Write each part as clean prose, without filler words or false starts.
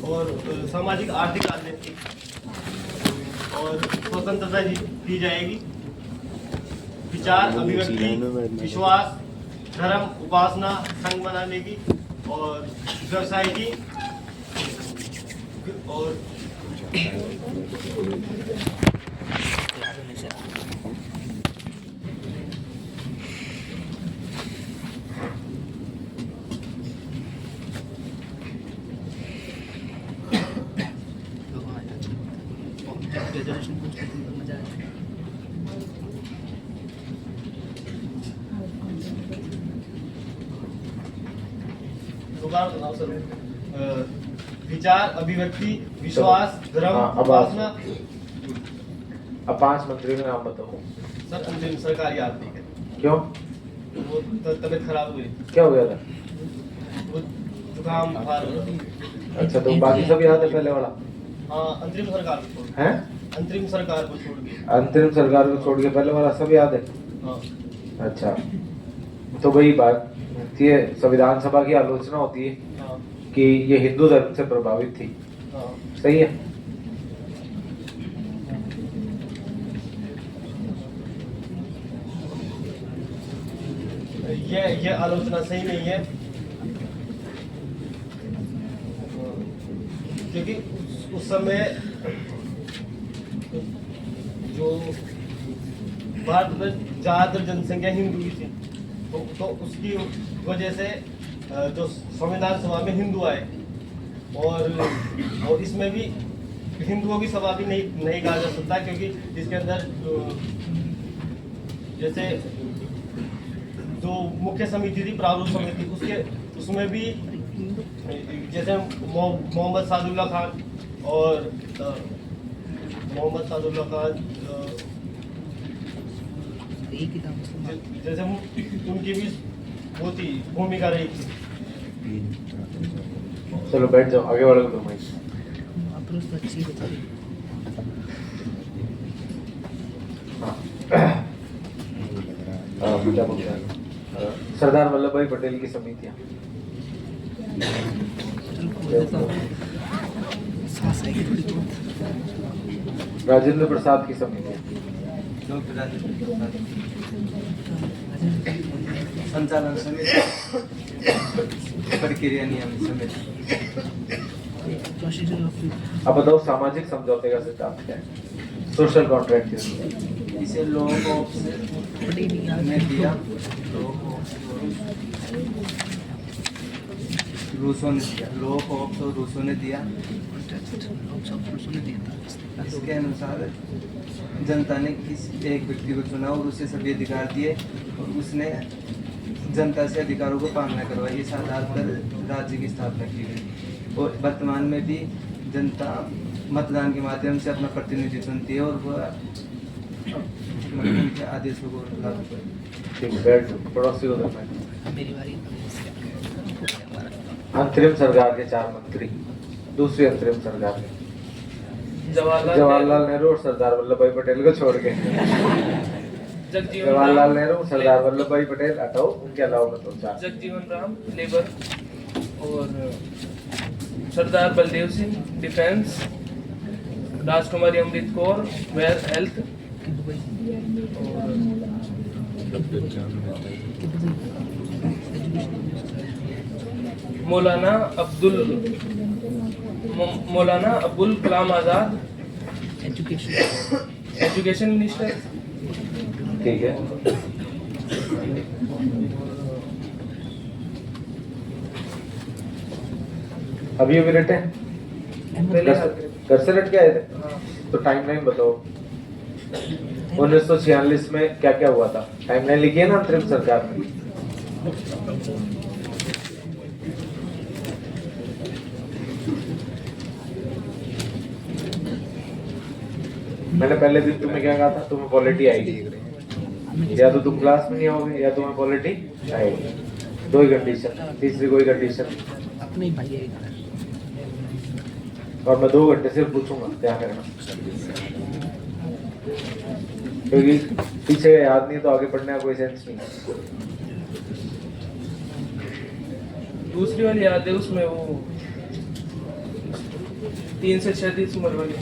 और सामाजिक आर्थिक राजनीतिक और स्वतंत्रता दी जाएगी। विचार अभिव्यक्ति विश्वास धर्म उपासना संघ बनाने की और व्यवसाय की और विचार अभिव्यक्ति विश्वास धर्म उपासना। अब 5 मंत्रियों के नाम बताओ। सर अंतिम सरकार याद नहीं है। क्यों? वो तबीयत खराब हुई। क्या हो गया था? वो जुकाम बुखार। अच्छा, तो बाकी सब याद है पहले वाला? हाँ, अंतरिम सरकार को छोड़ हैं? अंतरिम सरकार को छोड़ के। अंतरिम सरकार को छोड़ के पहले वाला सब याद है? हाँ। अच्छा, तो वही बात ये संविधान सभा की आलोचना होती है। हाँ। कि ये हिंदू धर्म से प्रभावित थी। हाँ। सही है। ये आलोचना सही नहीं है, क्योंकि उस समय जो भारत में ज्यादातर जनसंख्या हिंदू की थी, तो उसकी वजह से जो संविधान सभा में हिंदू आए और इसमें भी हिंदुओं की सभा भी नहीं कहा जा सकता, क्योंकि इसके अंदर जैसे जो मुख्य समिति थी प्रारूप समिति उसमें भी जैसे मोहम्मद सादुल्ला खान और जैसे उनकी भी वो थी भूमिका रही थी। चलो बैठ जाओ, आगे वाले को दो भाई। क्या बोलते हैं? सरदार वल्लभ भाई पटेल की समितियां। राजेंद्र प्रसाद की समितियां। संचालन समिति, प्रक्रिया नियम समिति। अब बताओ सामाजिक समझौते का सिद्धांत क्या है? सोशल कॉन्ट्रैक्ट इसे लोगों ने दिया, रूसों ने दिया, रूसों ने दिया। इसके अनुसार जनता ने किसी एक व्यक्ति को चुना और उसे सभी अधिकार दिए और उसने जनता से अधिकारों को पालना करवाई। इस आधार पर राज्य की स्थापना की गई और वर्तमान में भी जनता मतदान के माध्यम से अपना प्रतिनिधि चुनती है और वह उनके आदेशों को लागू करती है। अंतरिम सरकार के 4 मंत्री, दूसरी अंतरिम सरकार में जवाहरलाल नेहरू और सरदार वल्लभ भाई पटेल को छोड़ के जवाहरलाल नेहरू, सरदार वल्लभ भाई पटेल हटाओ, उनके अलावा बताओ 4। जगजीवन राम लेबर और सरदार Baldev Singh defence, Rajkumari Amrit Kaur where health, Maulana Abdul Kalam Azad education minister. ठीक है। अभी रटे घर से रट के आए थे, तो टाइमलाइन बताओ। 1946 में क्या क्या हुआ था? टाइमलाइन लिखी है ना अंतरिम सरकार में। मैंने पहले दिन तुम्हें क्या कहा था? तुम्हें पॉलिटी आएगी, या तो तुम क्लास में नहीं होगे या तुम्हें पॉलिटी आएगी। 2 ही कंडीशन, तीसरी कोई कंडीशन अपने भाई। और मैं 2 घंटे सिर्फ पूछूंगा क्या करना, क्योंकि पीछे याद नहीं तो आगे पढ़ने का कोई सेंस नहीं। दूसरी वाली याद है उसमें वो 3 से 6 दिसंबर वाली।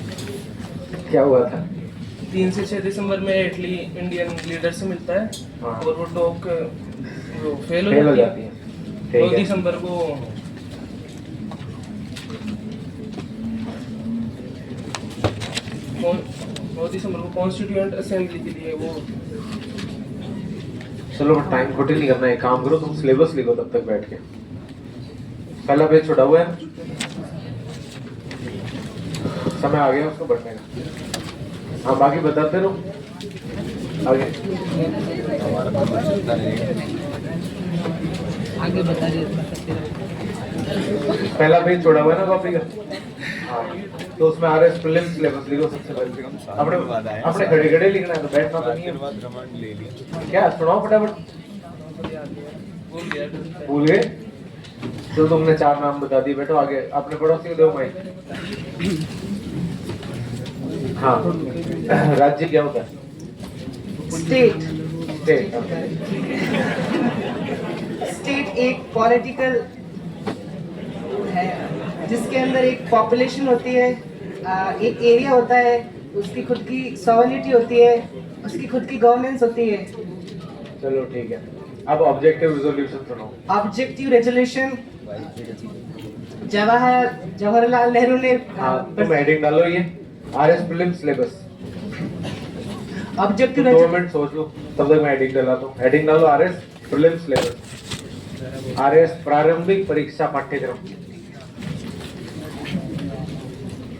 क्या हुआ था? 3 से 6 दिसंबर में इटली इंडियन लीडर से मिलता है हाँ। और वो टॉक वो फेल फेल हो हो जाती जाती है। है। 2 ठीक है। दिसंबर को 9 दिसंबर को कॉन्स्टिट्यूएंट असेंबली के लिए वो चलो टाइम खोटी नहीं करना, एक काम करो, तुम सिलेबस लिखो तब तक बैठ के। पहला पेज छोड़ा हुआ है, समय आ गया उसको बढ़ने का। हाँ बाकी बताते रहो आगे। आगे बता रही है। पहला पेज छोड़ा हुआ है ना कॉपी का। हाँ तो उसमें आ रहा है प्रीलिम्स सिलेबस लिखो सबसे पहले। अपने अपने खड़े खड़े लिखना है, तो बैठना तो नहीं है। क्या सुनाओ फटाफट। भूल गए तो तुमने 4 नाम बता दिए, बैठो आगे। अपने पड़ोसी को दो माइक। हाँ राज्य क्या होता है? State state. स्टेट एक पॉलिटिकल है जिसके अंदर एक पॉपुलेशन होती है, एक एरिया होता है, उसकी खुद की सॉवरेनिटी होती है, उसकी खुद की गवर्नेंस होती है। चलो ठीक है, अब ऑब्जेक्टिव रिजोल्यूशन सुनो। ऑब्जेक्टिव रेजोल्यूशन जवाहरलाल नेहरू ने हाँ तुम हेडिंग डालो ये RS prelims syllabus. Objective 2 minute सोच लो, तब तक मैं हेडिंग डाला दूं। हेडिंग डालो आरएस प्रीलिम्स सिलेबस, आरएस प्रारंभिक परीक्षा पाठ्यक्रम,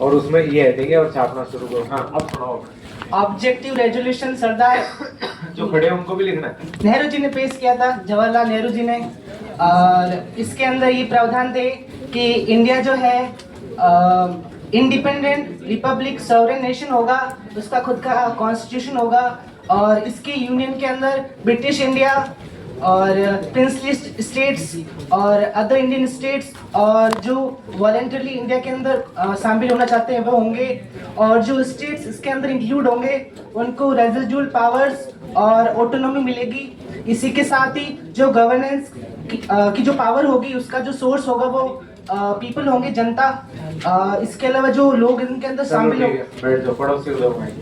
और उसमें ये हेडिंग है और छापना शुरू करो। हाँ अब सुनाओ। ऑब्जेक्टिव रेजोल्यूशन सरदार जो खड़े हैं उनको भी लिखना है। नेहरू जी ने पेश किया था, जवाहरलाल नेहरू जी ने। और इसके अंदर ये प्रावधान थे कि इंडिया जो है इंडिपेंडेंट रिपब्लिक सॉवरेन नेशन होगा, उसका खुद का कॉन्स्टिट्यूशन होगा, और इसके यूनियन के अंदर ब्रिटिश इंडिया और प्रिंसली स्टेट्स और अदर इंडियन स्टेट्स और जो वॉलेंटरली इंडिया के अंदर शामिल होना चाहते हैं वो होंगे, और जो स्टेट्स इसके अंदर इंक्लूड होंगे उनको रेजिडुअल पावर्स और ऑटोनॉमी मिलेगी। इसी के साथ ही जो गवर्नेंस की जो पावर होगी, उसका जो सोर्स होगा वो पीपल होंगे, जनता। इसके अलावा जो लोग इनके अंदर चलो शामिल ठीक है, बैठ जाओ, पड़ोसी को दो माइक।